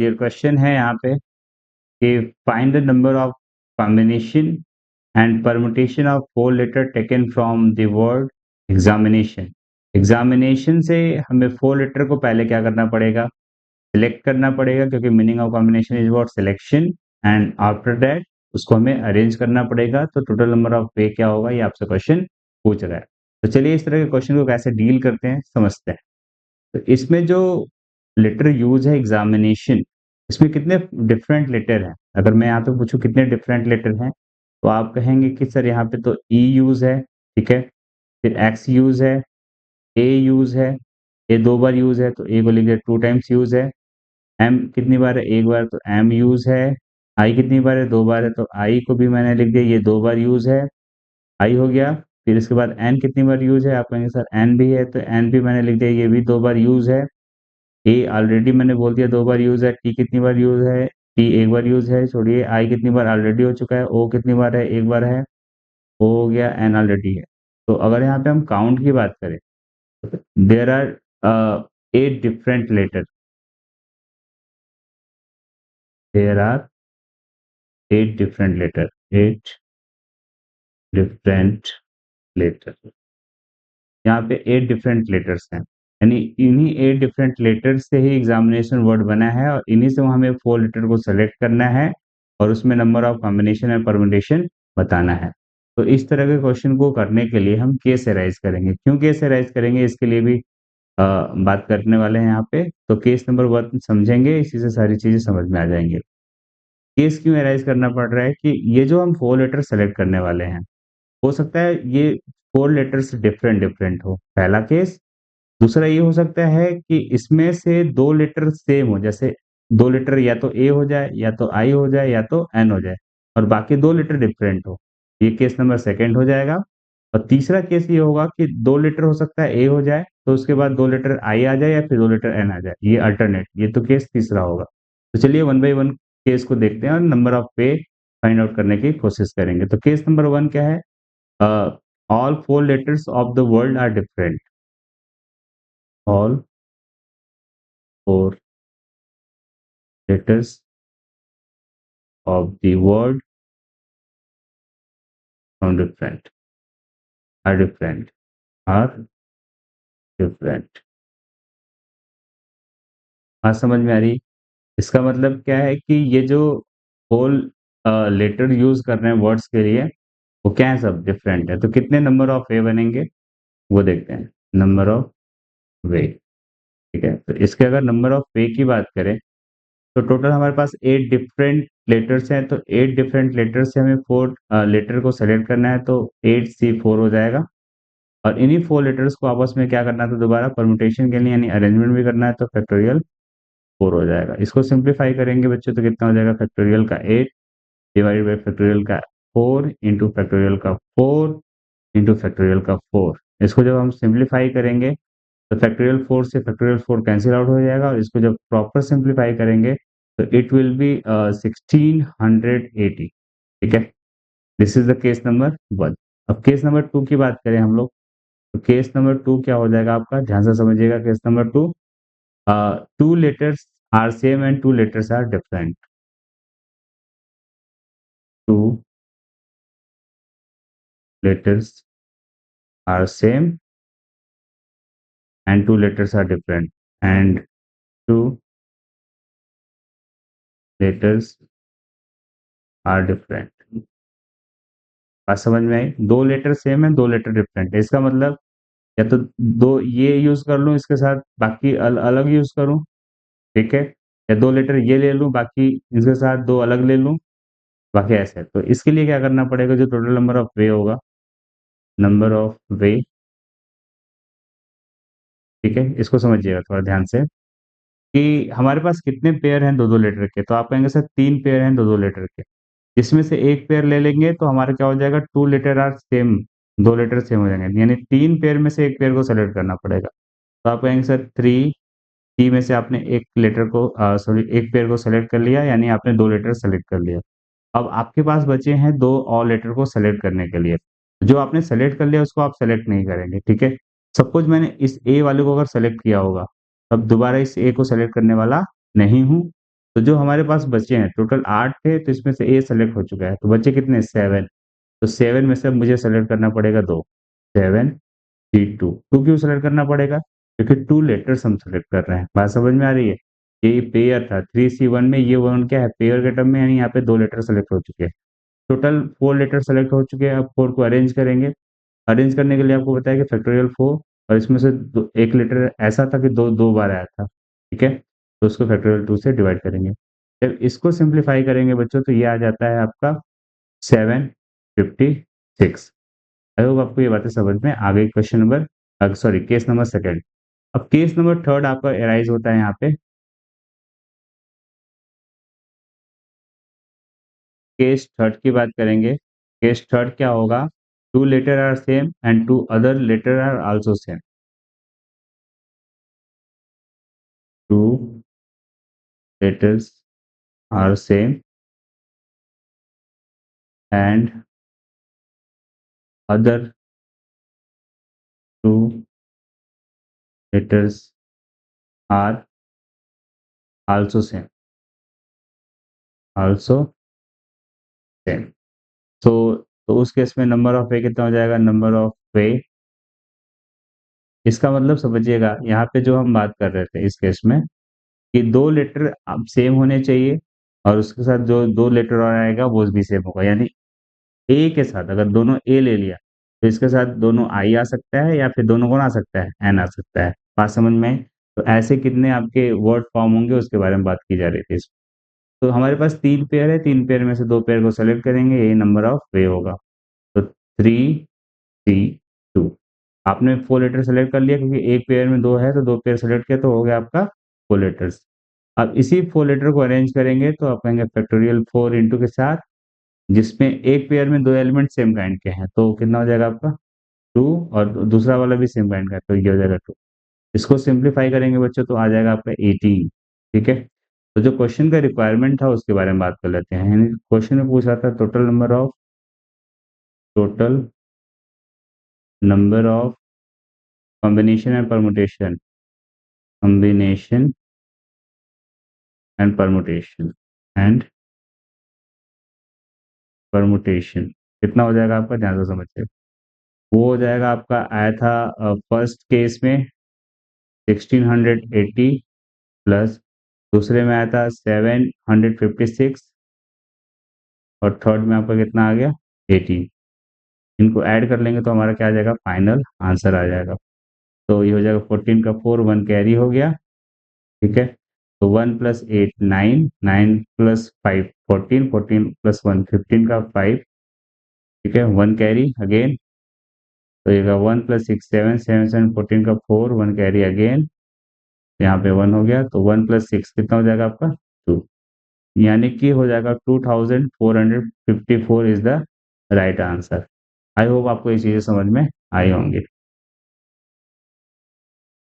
Dear question है यहाँ पे कि find the number of combination and permutation of 4 letter taken from the word examination. Examination से हमें 4 लेटर को पहले क्या करना पड़ेगा, सिलेक्ट करना पड़ेगा, क्योंकि meaning of combination is what selection, and after that उसको हमें अरेंज करना पड़ेगा। तो टोटल नंबर ऑफ वे क्या होगा, ये आपसे क्वेश्चन पूछ रहा है। तो चलिए इस तरह के क्वेश्चन को कैसे डील करते हैं समझते हैं। तो इसमें जो लेटर यूज है एग्जामिनेशन, इसमें कितने डिफरेंट लेटर हैं। अगर मैं यहाँ पे पूछूं कितने डिफरेंट लेटर हैं, तो आप कहेंगे कि सर यहाँ पे तो ई यूज है, ठीक है, फिर एक्स यूज है, ए यूज है, ए 2 बार यूज है तो ए को लिख दिया 2 टाइम्स यूज है, एम कितनी बार है, एक बार तो एम यूज है, आई कितनी बार है, 2 बार है तो आई को भी मैंने लिख दिया ये 2 बार यूज है, आई हो गया। फिर इसके बाद एन कितनी बार यूज है, आप कहेंगे सर एन भी है तो एन भी मैंने लिख दिया ये भी 2 बार यूज है। ए ऑलरेडी मैंने बोल दिया 2 बार यूज है, टी कितनी बार यूज है, टी एक बार यूज है, छोड़िए, आई कितनी बार ऑलरेडी हो चुका है, ओ कितनी बार है, एक बार है, ओ हो गया, एन ऑलरेडी है। तो अगर यहाँ पे हम काउंट की बात करें, there are 8 different letter, there are 8 different letter, 8 different letter. यहाँ पे 8 डिफरेंट लेटर्स हैं, यानी इन्हीं 8 डिफरेंट लेटर्स से ही एग्जामिनेशन वर्ड बना है, और इन्हीं से हमें 4 लेटर को सेलेक्ट करना है और उसमें number of combination and permutation बताना है। तो इस तरह के क्वेश्चन को करने के लिए हम केस एराइज करेंगे। क्यों केस एराइज करेंगे, इसके लिए भी बात करने वाले हैं यहाँ पे। तो केस नंबर 1 समझेंगे, इसी से सारी चीजें समझ में आ जाएंगे। केस क्यों एराइज करना पड़ रहा है कि ये जो हम 4 लेटर सेलेक्ट करने वाले हैं, हो सकता है ये 4 लेटर्स डिफरेंट डिफरेंट हो, पहला केस। दूसरा ये हो सकता है कि इसमें से 2 लेटर सेम हो, जैसे 2 लेटर या तो ए हो जाए, या तो आई हो जाए, या तो एन हो जाए, और बाकी 2 लेटर डिफरेंट हो। ये केस नंबर सेकंड हो जाएगा। और तीसरा केस ये होगा कि 2 लेटर हो सकता है ए हो जाए, तो उसके बाद 2 लेटर आई आ जाए, या फिर 2 लेटर एन आ जाए, ये अल्टरनेट, ये तो केस तीसरा होगा। तो चलिए वन बाई वन केस को देखते हैं और नंबर ऑफ पे फाइंड आउट करने की कोशिश करेंगे। तो केस नंबर 1 क्या है, all 4 letters of the word are different. All 4 letters of the word are different. Are different. Are different. बात समझ में आ रही। इसका मतलब क्या है कि ये जो होल लेटर यूज कर रहे हैं वर्ड्स के लिए, वो क्या है, सब डिफरेंट है। तो कितने नंबर ऑफ वे बनेंगे वो देखते हैं। नंबर ऑफ वे, ठीक है। तो इसके अगर नंबर ऑफ वे की बात करें, तो टोटल हमारे पास 8 डिफरेंट लेटर्स हैं। तो 8 डिफरेंट लेटर से हमें 4 लेटर को सेलेक्ट करना है, तो 8C4 हो जाएगा। और इन्हीं 4 लेटर्स को आपस में क्या करना था, दोबारा परमुटेशन के लिए यानी अरेंजमेंट भी करना है, तो फैक्टोरियल 4 हो जाएगा। इसको सिंप्लीफाई करेंगे बच्चों, तो कितना हो जाएगा, फैक्टोरियल का 8 डिवाइडेड बाई फैक्टोरियल का 4 इंटू फैक्टोरियल का 4 इंटू फैक्टोरियल का 4। इसको जब हम सिंप्लीफाई करेंगे तो फैक्टोरियल 4 से फैक्टोरियल 4 कैंसिल आउट हो जाएगा, और इसको जब प्रॉपर सिंप्लीफाई करेंगे तो इट विल बी 1680, ठीक है। This is the case number 1। अब केस नंबर 2 की बात करें हम लोग, तो केस नंबर 2 क्या हो जाएगा आपका, ध्यान से समझिएगा। Case number 2, 2 letters are same and 2 letters are different. 2 letters are same and 2 letters are different, and 2 letters are different। बात समझ में आई। 2 लेटर सेम है, 2 लेटर डिफरेंट है। इसका मतलब या तो दो ये यूज कर लूं इसके साथ, बाकी अलग यूज करूं, ठीक है, या 2 लेटर ये ले लूं, बाकी इसके साथ 2 अलग ले लूं, बाकी ऐसे। तो इसके लिए क्या करना पड़ेगा, जो टोटल नंबर ऑफ वे होगा, नंबर ऑफ वे, ठीक है, इसको समझिएगा थोड़ा ध्यान से कि हमारे पास कितने पेयर हैं 2-2 लेटर के। तो आप कहेंगे सर 3 पेयर हैं 2-2 लेटर के, इसमें से एक पेयर ले लेंगे तो हमारा क्या हो जाएगा, 2 letter are same, 2 letter same हो जाएंगे, यानी 3 पेयर में से एक पेयर को सेलेक्ट करना पड़ेगा। तो आप कहेंगे सर 3 में से आपने एक लेटर को सॉरी एक पेयर को सेलेक्ट कर लिया, यानी आपने 2 लेटर सेलेक्ट कर लिया। अब आपके पास बचे हैं 2 और लेटर को सेलेक्ट करने के लिए। जो आपने सेलेक्ट कर लिया उसको आप सेलेक्ट नहीं करेंगे, ठीक है। सपोज मैंने इस ए वाले को अगर सेलेक्ट किया होगा, तब दोबारा इस ए को सेलेक्ट करने वाला नहीं हूँ। तो जो हमारे पास बचे हैं टोटल 8 थे, तो इसमें से ए सेलेक्ट हो चुका है, तो बचे कितने 7। तो 7 में से अब मुझे सेलेक्ट करना पड़ेगा 2, 7 3 2। 2 क्यों सेलेक्ट करना पड़ेगा? क्योंकि 2 लेटर्स हम सेलेक्ट कर रहे हैं। बात समझ में आ रही है? ये पेयर था 3C1 में, ये 1 क्या है पेयर के टर्म में, यानी यहाँ पे 2 लेटर सेलेक्ट हो चुके हैं। टोटल 4 लेटर सेलेक्ट हो चुके हैं। अब 4 को अरेंज करेंगे। अरेंज करने के लिए आपको बताया कि फैक्टोरियल 4, और इसमें से एक लेटर ऐसा था कि दो दो बार आया था, ठीक है, तो उसको फैक्टोरियल 2 से डिवाइड करेंगे। जब इसको सिंप्लीफाई करेंगे बच्चों, तो ये आ जाता है आपका 756। आई होप आपको ये बातें समझ में आ गई। Question number sorry case number second. अब केस नंबर थर्ड आपका एराइज होता है यहाँ पे। केस थर्ड की बात करेंगे। केस थर्ड क्या होगा? Two letter are same and two other letter are also same. Two letters are same and other two letters are also same, also same. तो उस केस में नंबर ऑफ वे कितना हो जाएगा? नंबर ऑफ वे, इसका मतलब समझिएगा यहाँ पे जो हम बात कर रहे थे इस केस में, कि दो लेटर अब सेम होने चाहिए, और उसके साथ जो दो लेटर और आएगा वो भी सेम होगा। यानी ए के साथ अगर दोनों ए ले लिया, तो इसके साथ दोनों आई आ सकता है, या फिर दोनों कौन आ सकता है? एन आ सकता है। बात समझ में आई? तो ऐसे कितने आपके वर्ड फॉर्म होंगे उसके बारे में बात की जा रही थी इसमें। तो हमारे पास 3 पेयर है, 3 पेयर में से 2 पेयर को सेलेक्ट करेंगे, यही नंबर ऑफ वे होगा। तो 3C2। आपने 4 लेटर सेलेक्ट कर लिया, क्योंकि एक पेयर में 2 है, तो 2 पेयर सेलेक्ट किया, तो हो गया आपका 4 लेटर्स। अब इसी 4 लेटर को अरेंज करेंगे, तो आप कहेंगे फैक्टोरियल 4 इंटू के साथ, जिसमें एक पेयर में 2 एलिमेंट सेम काइंड के हैं, तो कितना हो जाएगा आपका 2, और दूसरा वाला भी सेम काइंड का है, तो ये हो जाएगा 2। इसको सिंप्लीफाई करेंगे बच्चों, तो आ जाएगा आपका 18। ठीक है। तो जो क्वेश्चन का रिक्वायरमेंट था उसके बारे में बात कर लेते हैं। यानी क्वेश्चन में पूछ रहा था total number of combination and permutation, combination and permutation and permutation कितना हो जाएगा आपका? ध्यान से समझिए। वो हो जाएगा आपका, आया था फर्स्ट केस में 1680 प्लस, दूसरे में आया था 756, और थर्ड में आपका कितना आ गया? 18। इनको ऐड कर लेंगे तो हमारा क्या आ जाएगा? फाइनल आंसर आ जाएगा। तो ये हो जाएगा 14 का 4, 1 कैरी हो गया। ठीक है। तो 1 प्लस 8 9, 9 प्लस 5 14, 14 प्लस 1 15 का 5। ठीक है, 1 कैरी अगेन। तो ये 1 प्लस 6 7, 7 7 14 का 4, 1 कैरी अगेन। यहाँ पे 1 हो गया, तो 1 प्लस 6 कितना हो जाएगा आपका? 2। यानी कि हो जाएगा 2454 is the right answer. I hope आपको ये चीजें समझ में आई होंगी।